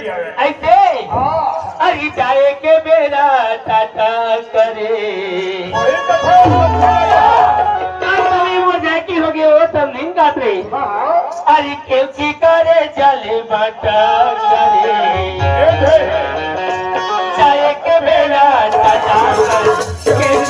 ऐसे अरे जाए के बेरा टाटा करे मुझे की हो गए वो सब नहीं गात रही अरे क्योंकि करे चले बाटा करे जाए के बेरा टाटा करे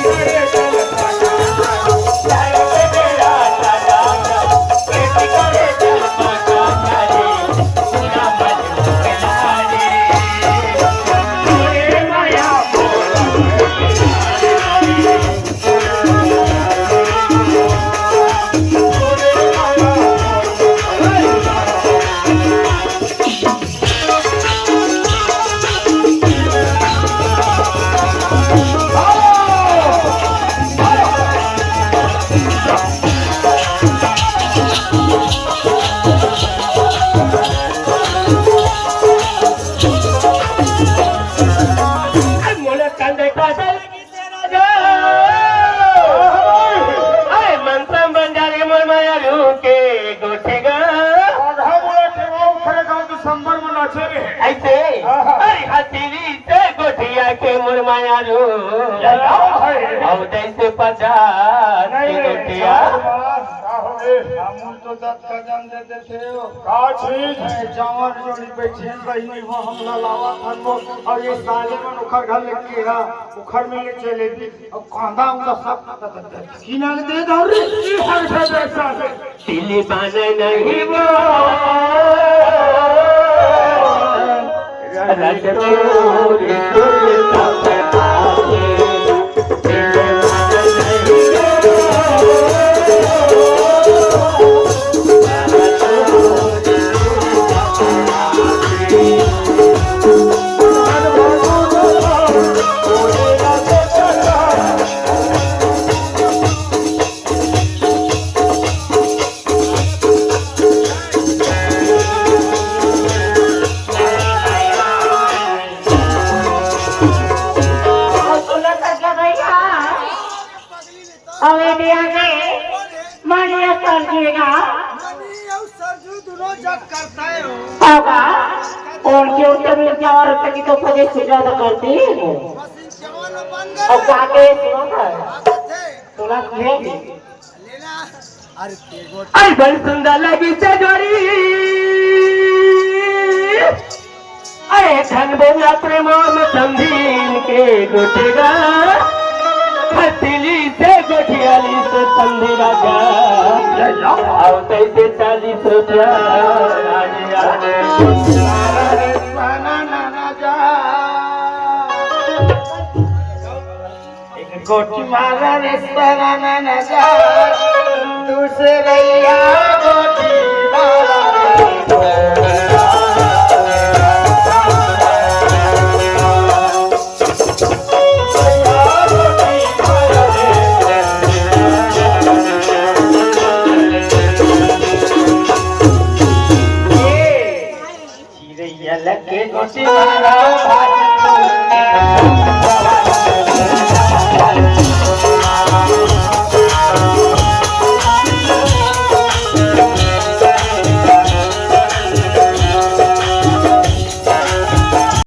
ऐसे हथेली से गोठिया के मुरमाया रो और जैसे 50 गोठिया हम तो दत्त का जान देते थे का चीज जवान जोड़ी पे छेन रही वो हमला लावा था और ये साले में उखर घर लेके है उखर में ये चले भी और कांदा उनका सब किना दे दो रे हर से देखा दिल बने नहीं वो रजतोरी तुलता की तो पहले से ज्यादा करती है और जाके सुना है अरे बड़ी सुंदर लगी चजोरी अरे धन बोला प्रेम में समझीन के गोटेगा हथेली से गोठियाली से समझे राजा और कैसे 40 रुपया गोटी मारा रिश्ता ना जा दूसरे गोटी मारा लगे गोटी मारा